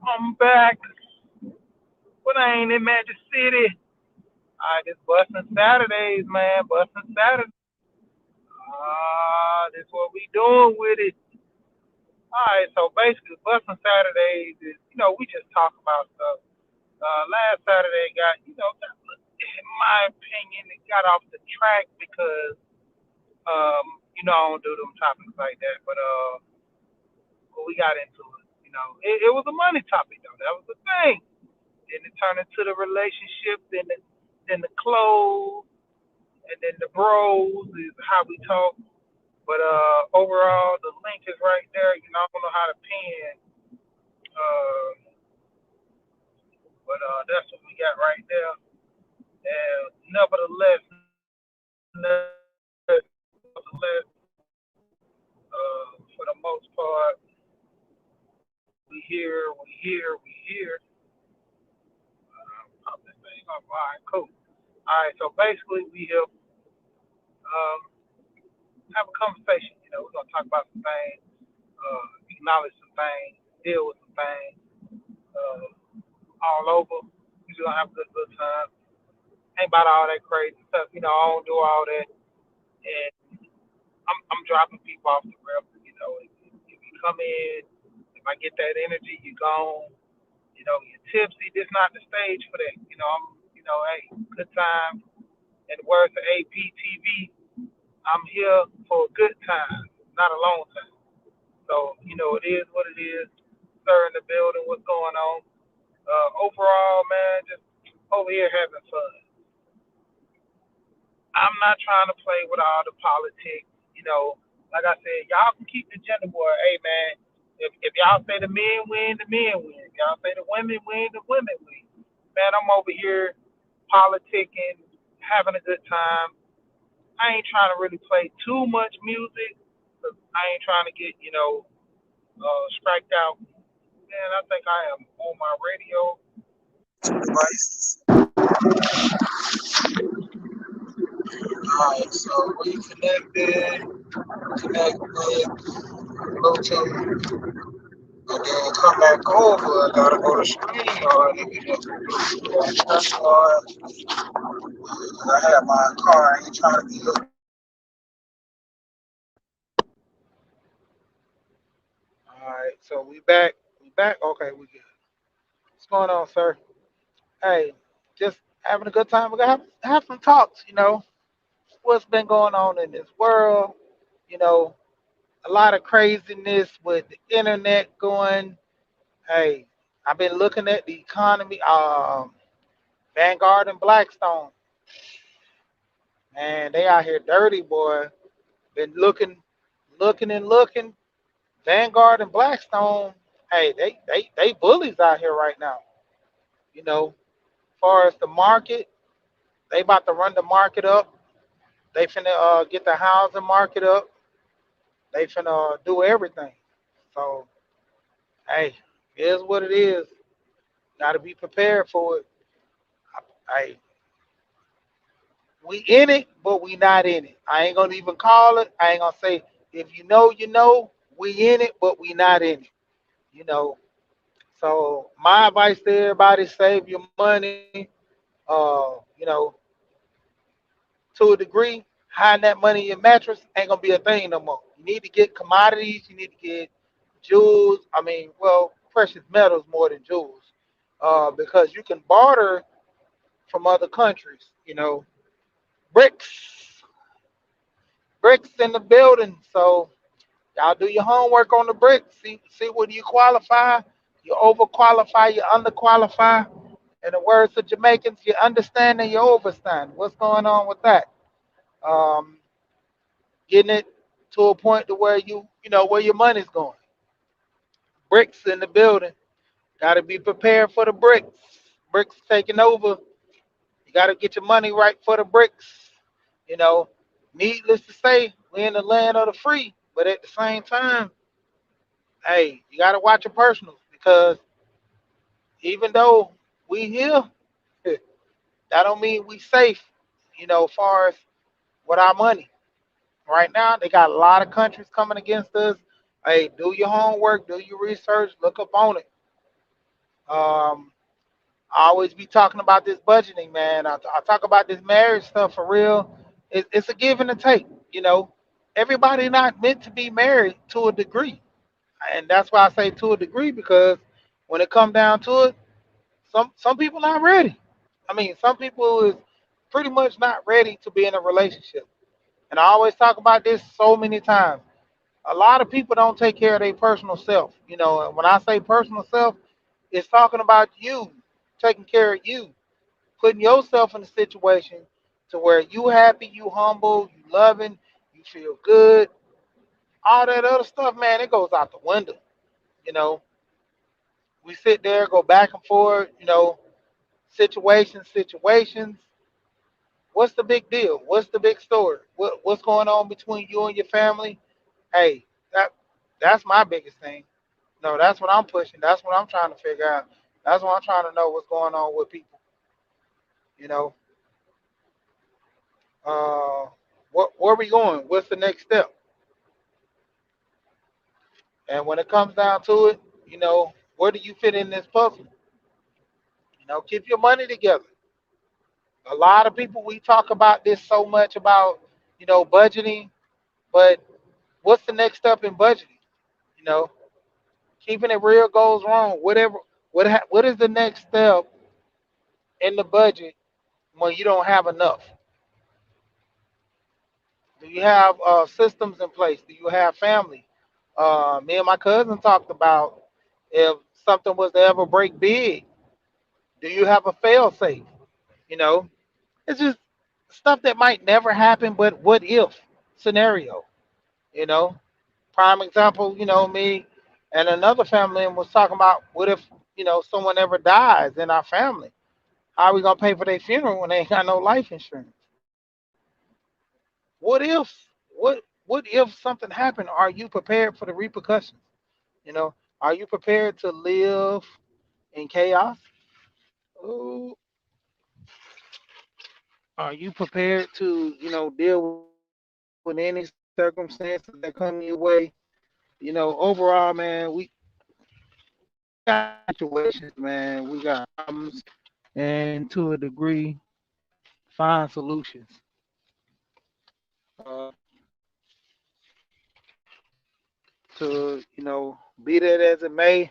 I'm back, but I ain't in Magic City. This busting Saturdays, man. Busting Saturdays. This what we doing with it. Alright, so basically, busting Saturdays is, we just talk about stuff. Last Saturday in my opinion, it got off the track because, I don't do them topics like that, but we got into it. It was a money topic though. That was the thing. Then it turned into the relationship, then the clothes, and then the bros is how we talk. But overall, the link is right there. I don't know how to pin, uh, but that's what we got right there. And nevertheless, for the most part, we here. Pop this thing up. All right, cool. All right, so basically, we have a conversation. We're gonna talk about some things, acknowledge some things, deal with some things, uh, all over. We just gonna have a good time. Ain't about all that crazy stuff. I don't do all that, and I'm dropping people off the rep. If you come in, if I get that energy, you gone. You're tipsy. This not the stage for that. Hey, good time. And the words of APTV, I'm here for a good time, not a long time. So, it is what it is. Sir in the building, what's going on? Overall, man, just over here having fun. I'm not trying to play with all the politics. Like I said, y'all can keep the gender war. Hey, man, if y'all say the men win, the men win. If y'all say the women win, the women win. Man, I'm over here politicking, having a good time. I ain't trying to really play too much music 'cause I ain't trying to get, striked out. Man, I think I am on my radio. Two devices. Alright, so we connect with Bluetooth, and then come back over. I gotta go to screen or if you just or I have my car. I ain't trying to be looking. Alright, so we back. We back. Okay, we good. What's going on, sir? Hey, just having a good time. We're gonna have some talks. What's been going on in this world. You know, a lot of craziness with the internet going. Hey, I've been looking at the economy. Vanguard and Blackstone, man, they out here dirty, boy. Been looking and looking. Vanguard and Blackstone, hey, they bullies out here right now. As far as the market, they about to run the market up. They finna get the housing market up. They finna do everything. So, hey, it is what it is. Got to be prepared for it. Hey, we in it, but we not in it. I ain't gonna even call it. I ain't gonna say if you know, you know. We in it, but we not in it. You know. So my advice to everybody: save your money. To a degree, hiding that money in your mattress ain't gonna be a thing no more. You need to get commodities. You need to get jewels. I mean, well, precious metals more than jewels, because you can barter from other countries. Bricks, bricks in the building. So y'all do your homework on the bricks. See whether you qualify, you overqualify, you underqualify. In the words of Jamaicans, you understand and you overstand. What's going on with that? Um, Getting it to a point to where you know where your money's going. Bricks in the building. Got to be prepared for the bricks. Bricks taking over. You got to get your money right for the bricks. You know, needless to say, we're in the land of the free, but at the same time, hey, you got to watch your personals because even though we here, that don't mean we safe. As far as with our money. Right now, they got a lot of countries coming against us. Hey, do your homework, do your research, look up on it. Um, I always be talking about this budgeting, man. I talk about this marriage stuff for real. It's a give and a take, you know. Everybody not meant to be married to a degree, and that's why I say to a degree because when it come down to it, some people not ready. I mean, some people is pretty much not ready to be in a relationship. And I always talk about this so many times. A lot of people don't take care of their personal self. You know, and when I say personal self, it's talking about you, taking care of you, putting yourself in a situation to where you happy, you humble, you loving, you feel good. All that other stuff, man, it goes out the window. You know, we sit there, go back and forth, situations. What's the big deal? What's the big story? What's going on between you and your family? Hey, that's my biggest thing. No, that's what I'm pushing. That's what I'm trying to figure out. That's what I'm trying to know what's going on with people. You know, uh, where we going? What's the next step? And when it comes down to it, where do you fit in this puzzle? Keep your money together. A lot of people we talk about this so much about budgeting, but what's the next step in budgeting? You know, keeping it real goes wrong. Whatever. What is the next step in the budget when you don't have enough? Do you have systems in place? Do you have family? Me and my cousin talked about if something was to ever break big, do you have a fail safe? You know, it's just stuff that might never happen, but what if scenario? You know, prime example. Me and another family member was talking about what if someone ever dies in our family? How are we gonna pay for their funeral when they ain't got no life insurance? What if what if something happened? Are you prepared for the repercussions? You know, are you prepared to live in chaos? Ooh, are you prepared to, deal with any circumstances that come your way? Overall, man, we got situations, man. We got problems, and to a degree, find solutions. Uh, to be that as it may,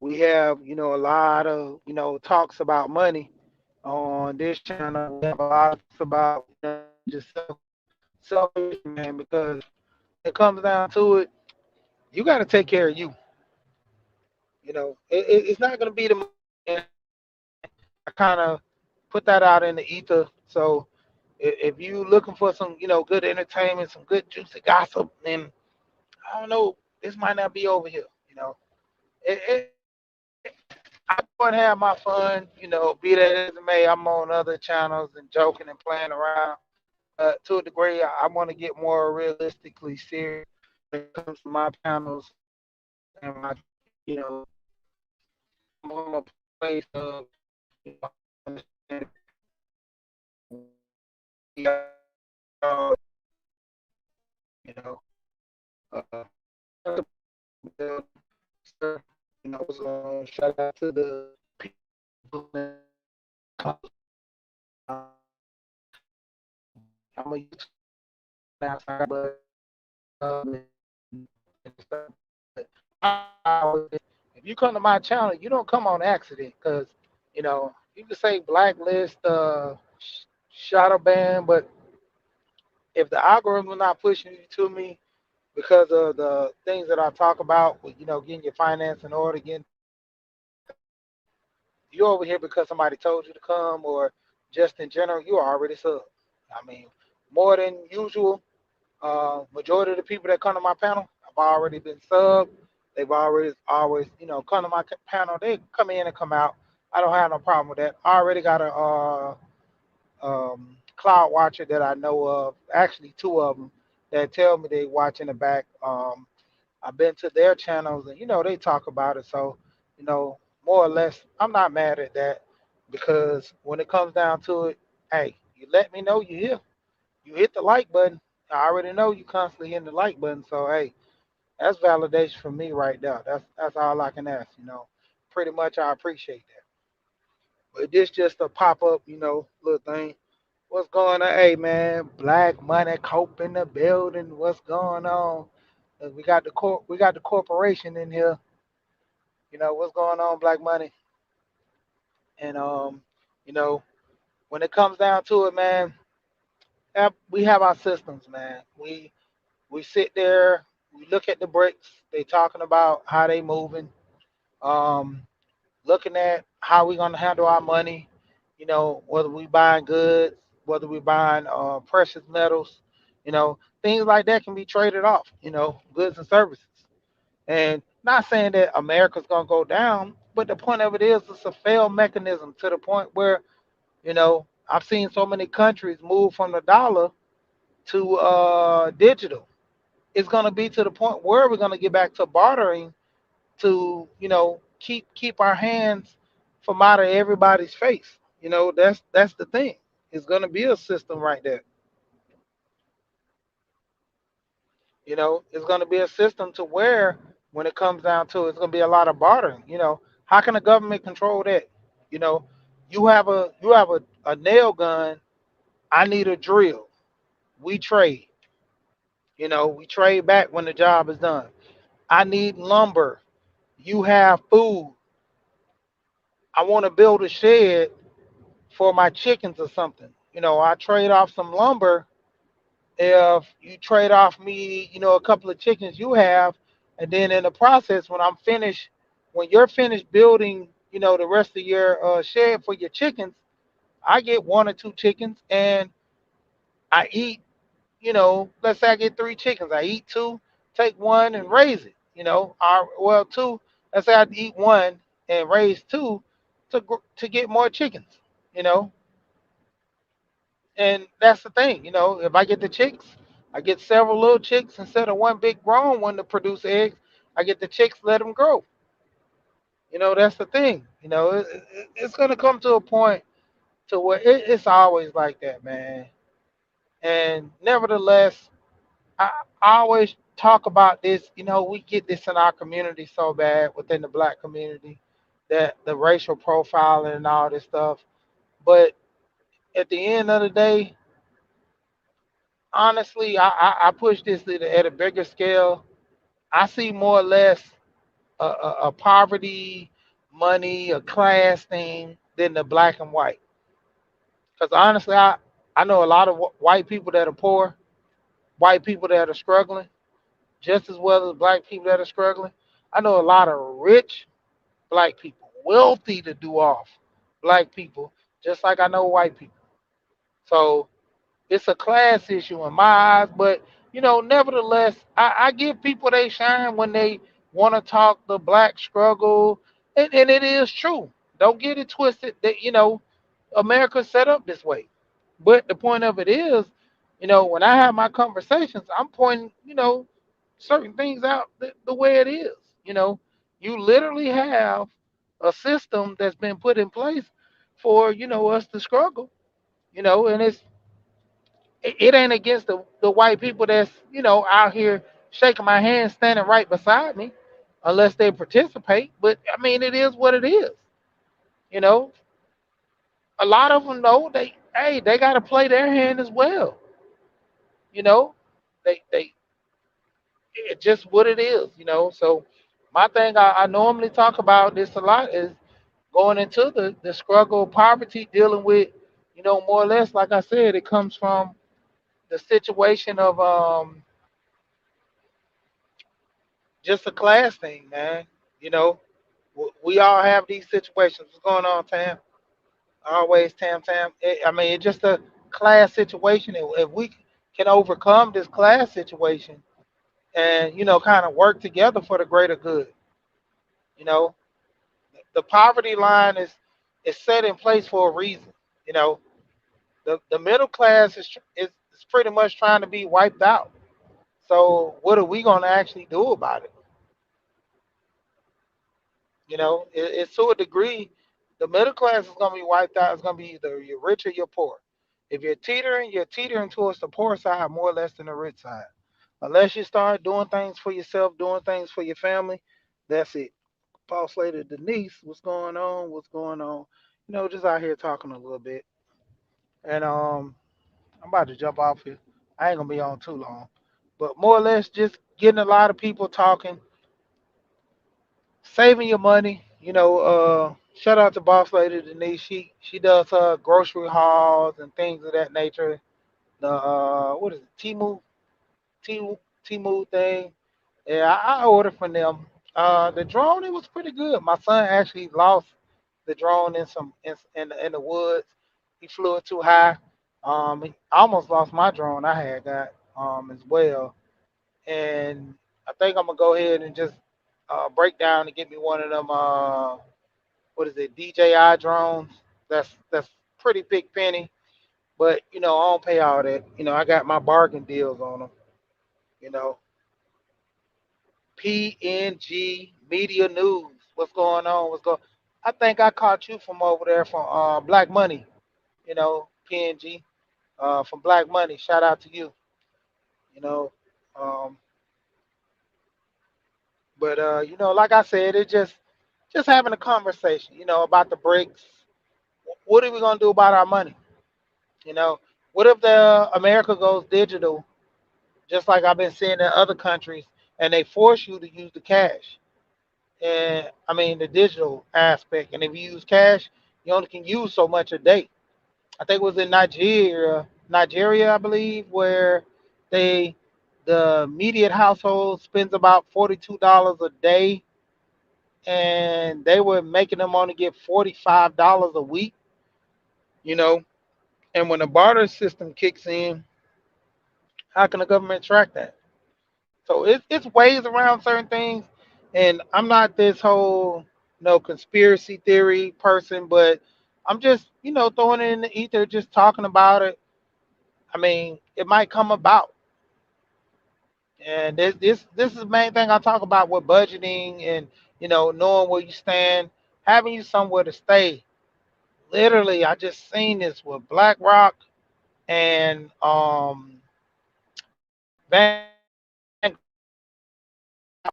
we have a lot of talks about money on this channel. We have a lot of talks about just selfish, man, because when it comes down to it, you got to take care of you. It's not going to be the money. I kind of put that out in the ether. So if you looking for some good entertainment, some good juicy gossip, then I don't know, this might not be over here. I go and have my fun. Be that as it may, I'm on other channels and joking and playing around. To a degree, I want to get more realistically serious when it comes to my channels and my, you know, I'm on a place of, understanding, uh, you know, uh, shout out to the people that come. uh, I'm a YouTube outside, but if you come to my channel, you don't come on accident because you can say blacklist, shadow ban, but if the algorithm is not pushing you to me because of the things that I talk about, with getting your finance in order, getting you over here because somebody told you to come, or just in general, you are already sub. I mean, more than usual. Majority of the people that come to my panel have already been sub. They've always come to my panel. They come in and come out. I don't have no problem with that. I already got a cloud watcher that I know of. Actually, two of them that tell me they watch in the back. I've been to their channels and they talk about it. So more or less, I'm not mad at that because when it comes down to it, hey, you let me know you here. You hit the like button. I already know you constantly hitting the like button. So hey, that's validation for me right there. That's all I can ask. pretty much I appreciate that. But this just a pop up, little thing. What's going on? Hey man, Black Money Cope in the building. What's going on? We got the corporation in here. What's going on, Black Money? And you know, when it comes down to it, man, we have our systems, man. We sit there, we look at the bricks. They talking about how they moving. Um, Looking at how we're gonna handle our money. Whether we buying goods, whether we buying precious metals, things like that can be traded off. Goods and services. And not saying that America's gonna go down, but the point of it is it's a failed mechanism to the point where I've seen so many countries move from the dollar to digital. It's gonna be to the point where we're gonna get back to bartering to keep our hands from out of everybody's face. That's the thing. It's gonna be a system right there. It's gonna be a system to where when it comes down to it, it's gonna be a lot of bartering. How can the government control that? You know, you have a nail gun. I need a drill. We trade. We trade back when the job is done. I need lumber. You have food. I want to build a shed for my chickens or something. I trade off some lumber if you trade off me, a couple of chickens you have, and then in the process, when you're finished building, the rest of your shed for your chickens, I get one or two chickens and I eat. Let's say I get three chickens, I eat two, take one and raise it. Two. Let's say I eat one and raise two to get more chickens. You know, And that's the thing, if I get the chicks, I get several little chicks instead of one big grown one to produce eggs. I get the chicks, let them grow. That's the thing. It's going to come to a point to where it's always like that, man. And nevertheless, I always talk about this. We get this in our community so bad within the black community that the racial profiling and all this stuff. But at the end of the day, honestly, I push this at a bigger scale. I see more or less a poverty, money, a class thing than the black and white. Because honestly, I know a lot of white people that are poor, white people that are struggling, just as well as black people that are struggling. I know a lot of rich black people, wealthy to do off black people, just like I know white people. So it's a class issue in my eyes, but nevertheless, I give people they shine when they want to talk the black struggle, and it is true. Don't get it twisted that America's set up this way. But the point of it is, when I have my conversations, I'm pointing certain things out the way it is. You know, you literally have a system that's been put in place for us to struggle. And it ain't against the white people that's out here shaking my hand standing right beside me unless they participate, but I mean it is what it is. you know a lot of them know they got to play their hand as well. you know they it's just what it is. So my thing, I normally talk about this a lot, is going into the struggle of poverty, dealing with more or less, like I said, it comes from the situation of just a class thing, man. You know, we all have these situations. What's going on, Tam? Always, Tam, Tam. I mean, it's just a class situation. If we can overcome this class situation and kind of work together for the greater good, you know, the poverty line is set in place for a reason. You know, the middle class is pretty much trying to be wiped out. So what are we going to actually do about it? It's to a degree, the middle class is going to be wiped out. It's going to be either you're rich or you're poor. If you're teetering towards the poor side more or less than the rich side. Unless you start doing things for yourself, doing things for your family, that's it. Boss lady Denise, what's going on? What's going on? Just out here talking a little bit. And I'm about to jump off here. I ain't gonna be on too long. But more or less just getting a lot of people talking, saving your money. Shout out to Boss Lady Denise. She does grocery hauls and things of that nature. The what is it? Timu Timu thing. Yeah, I ordered from them. The drone, it was pretty good. My son actually lost the drone in the woods. He flew it too high. I almost lost my drone I had got as well. And I think I'm gonna go ahead and just break down and get me one of them. What is it? DJI drones. That's pretty big penny, but I don't pay all that. I got my bargain deals on them. You know, PNG Media News. What's going on? What's going? I think I caught you from over there from Black Money. PNG from Black Money. Shout out to you. You know, um, but like I said, it just having a conversation. About the breaks. What are we gonna do about our money? You know, what if the America goes digital, just like I've been seeing in other countries, and they force you to use the cash? And I mean the digital aspect. And if you use cash, you only can use so much a day. I think it was in Nigeria, I believe, where they the median household spends about $42 a day, and they were making them only get $45 a week. You know, and when the barter system kicks in, how can the government track that? So it's ways around certain things, and I'm not this whole conspiracy theory person, but I'm just throwing it in the ether, just talking about it. I mean, it might come about, and this is the main thing I talk about with budgeting and knowing where you stand, having you somewhere to stay. Literally, I just seen this with BlackRock and Vanguard.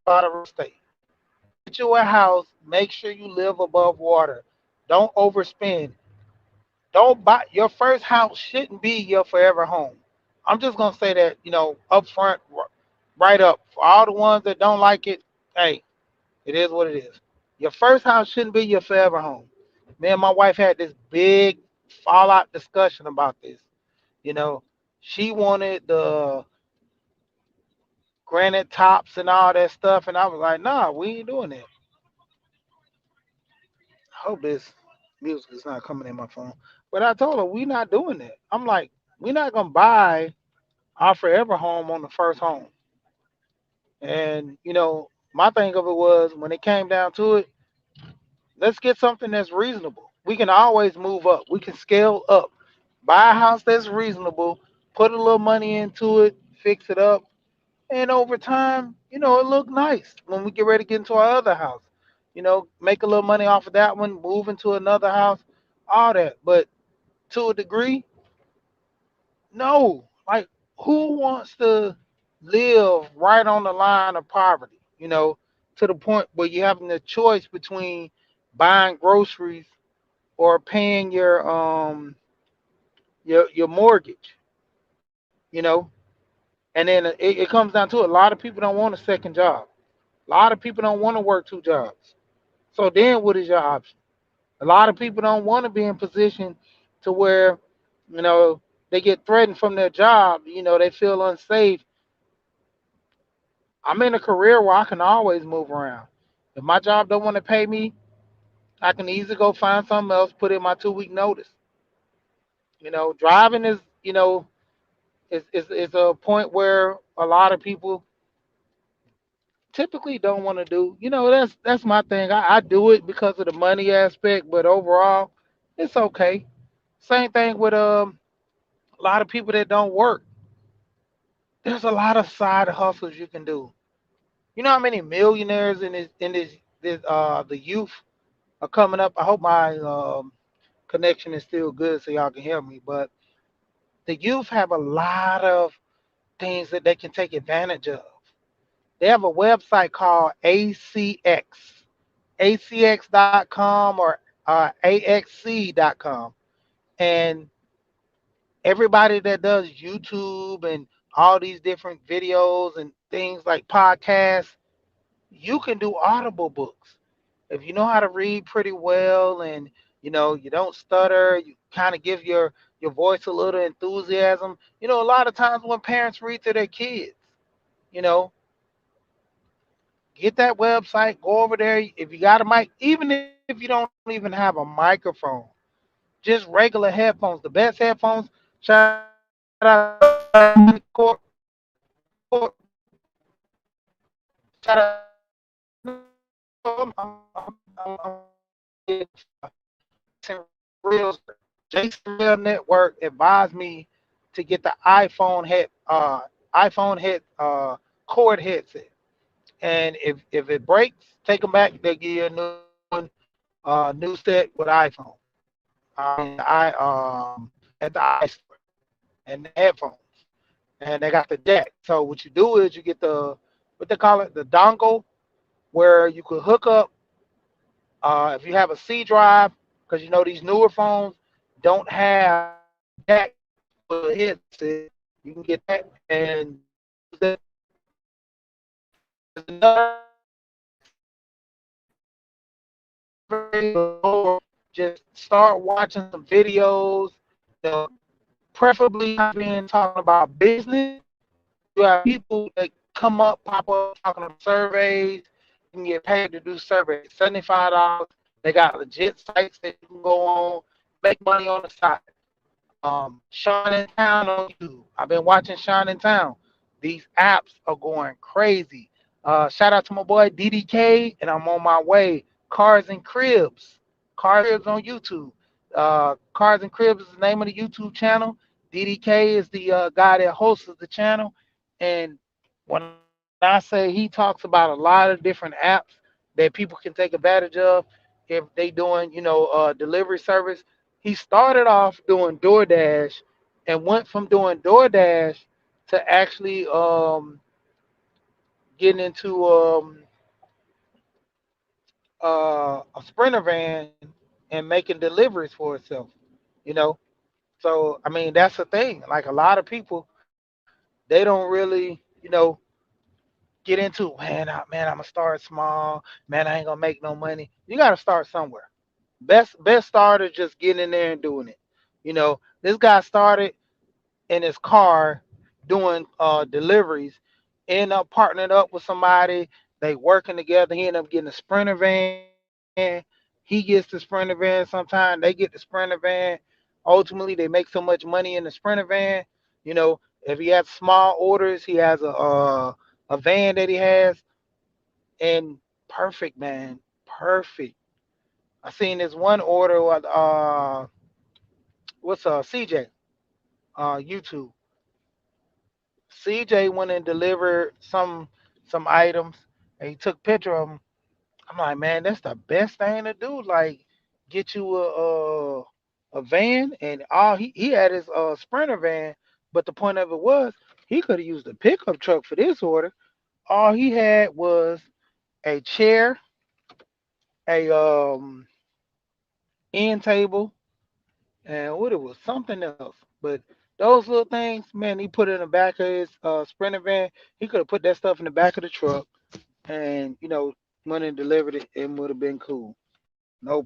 Out of real estate. Get you a house. Make sure you live above water. Don't overspend. Don't buy your first house shouldn't be your forever home. I'm just gonna say that up front, right up for all the ones that don't like it. Hey, it is what it is. Your first house shouldn't be your forever home. Me and my wife had this big fallout discussion about this. You know, she wanted the granite tops and all that stuff, and I was like, nah, we ain't doing that. I hope this music is not coming in my phone. But I told her we not doing that. I'm like, we not gonna buy our forever home on the first home. And my thing of it was when it came down to it, let's get something that's reasonable. We can always move up. We can scale up. Buy a house that's reasonable, put a little money into it, fix it up, and over time, it look nice when we get ready to get into our other house. Make a little money off of that one, move into another house, all that. But to a degree, no. Like, who wants to live right on the line of poverty? To the point where you're having the choice between buying groceries or paying your mortgage. You know, and then it comes down to it. A lot of people don't want a second job. A lot of people don't want to work two jobs. So then, what is your option? A lot of people don't want to be in position to where, you know, they get threatened from their job. They feel unsafe. I'm in a career where I can always move around. If my job don't want to pay me, I can easily go find something else, put in my 2 week notice. Driving is a point where a lot of people typically don't want to do. That's my thing. I do it because of the money aspect, but overall, it's okay. Same thing with a lot of people that don't work. There's a lot of side hustles you can do. You know how many millionaires in this the youth are coming up. I hope my connection is still good so y'all can hear me. But the youth have a lot of things that they can take advantage of. They have a website called ACX. acx.com or axc.com. And everybody that does YouTube and all these different videos and things like podcasts, you can do audible books. If you know how to read pretty well and you don't stutter, you kind of give your voice a little enthusiasm. A lot of times when parents read to their kids, you know, get that website, go over there. If you got a mic, even if you don't even have a microphone, just regular headphones, the best headphones. Shout out shout out. Jason Real Jason Real Network advised me to get the iPhone head cord headset. And if it breaks, take them back. They give you a new one, new set with iPhone. At the iStore and the headphones, and they got the jack. So what you do is you get the what they call it, the dongle, where you could hook up if you have a C drive, because these newer phones don't have jack for the headset. You can get that and use that as another just start watching some videos. You know, preferably not being talking about business. You have people that come up, pop up, talking about surveys. You can get paid to do surveys, $75. They got legit sites that you can go on, make money on the side. Sean in Town on YouTube. I've been watching Sean in Town. These apps are going crazy. Shout out to my boy DDK, and I'm on my way. Cars and Cribs. Cars and Cribs on YouTube. Cars and Cribs is the name of the YouTube channel. DDK is the guy that hosts the channel. And when I say he talks about a lot of different apps that people can take advantage of if they doing, delivery service. He started off doing DoorDash and went from doing DoorDash to actually getting into a Sprinter van and making deliveries for himself. You know, so I mean that's the thing. Like a lot of people, they don't really, get into man. I'm gonna start small. Man, I ain't gonna make no money. You gotta start somewhere. Best start is just getting in there and doing it. This guy started in his car doing deliveries, end up partnering up with somebody. They working together. He ended up getting a Sprinter van. He gets the Sprinter van sometime. They get the Sprinter van. Ultimately, they make so much money in the Sprinter van. If he has small orders, he has a van that he has, and perfect, man, perfect. I seen this one order with what's CJ YouTube. CJ went and delivered some items, and he took picture of them. I'm like, man, that's the best thing to do. Like, get you a van, and all he had his Sprinter van, but the point of it was he could have used a pickup truck for this order. All he had was a chair, a end table, and what it was, something else. But those little things, man, he put it in the back of his Sprinter van. He could have put that stuff in the back of the truck, and went and delivered it. It would have been cool, no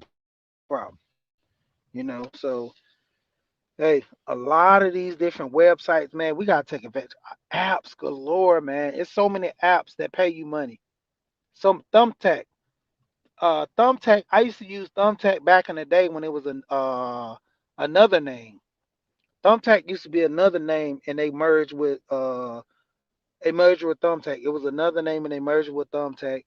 problem. So hey, a lot of these different websites, man, we gotta take advantage. Apps galore, man. It's so many apps that pay you money. Some Thumbtack. Thumbtack. I used to use Thumbtack back in the day when it was another name. Thumbtack used to be another name, and they merged with Thumbtack. It was another name, and they merged with Thumbtack.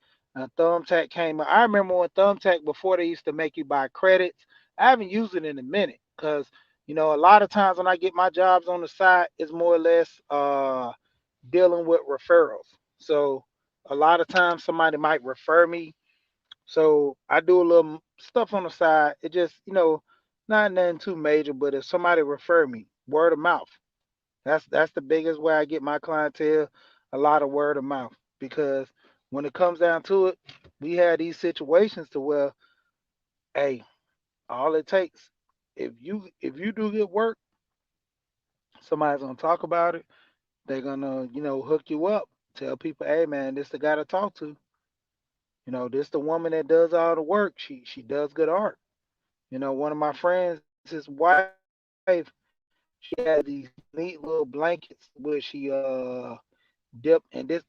Thumbtack came. I remember when Thumbtack before they used to make you buy credits. I haven't used it in a minute because a lot of times when I get my jobs on the side, it's more or less dealing with referrals. So a lot of times somebody might refer me, so I do a little stuff on the side. It just, not nothing too major, but if somebody refer me, word of mouth. That's the biggest way I get my clientele, a lot of word of mouth. Because when it comes down to it, we had these situations to where, hey, all it takes, if you do good work, somebody's gonna talk about it. They're gonna, hook you up. Tell people, hey man, this the guy to talk to. This the woman that does all the work. She does good art. One of my friends, his wife, she had these neat little blankets where she dip, and this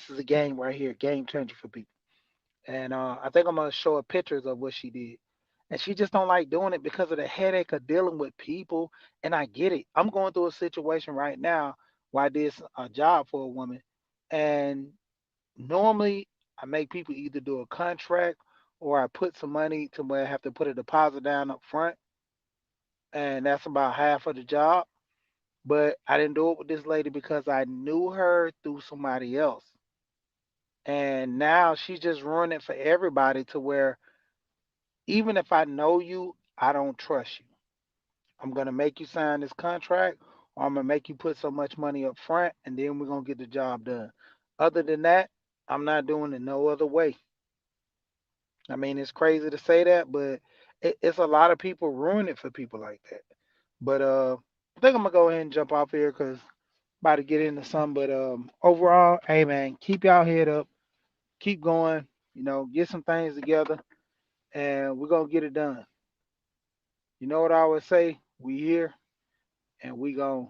is a game right here, game changer for people. And I think I'm gonna show her pictures of what she did. And she just don't like doing it because of the headache of dealing with people. And I get it. I'm going through a situation right now where I did a job for a woman, and normally I make people either do a contract or I put some money to where I have to put a deposit down up front, and that's about half of the job. But I didn't do it with this lady because I knew her through somebody else. And now she's just ruining it for everybody to where even if I know you, I don't trust you. I'm gonna make you sign this contract, or I'm gonna make you put so much money up front, and then we're gonna get the job done. Other than that, I'm not doing it no other way. I mean, it's crazy to say that, but it's a lot of people ruin it for people like that. But I think I'm gonna go ahead and jump off here because about to get into some. But overall, hey man, keep y'all head up, keep going. Get some things together, and we're gonna get it done. You know what I always say? We here, and we gonna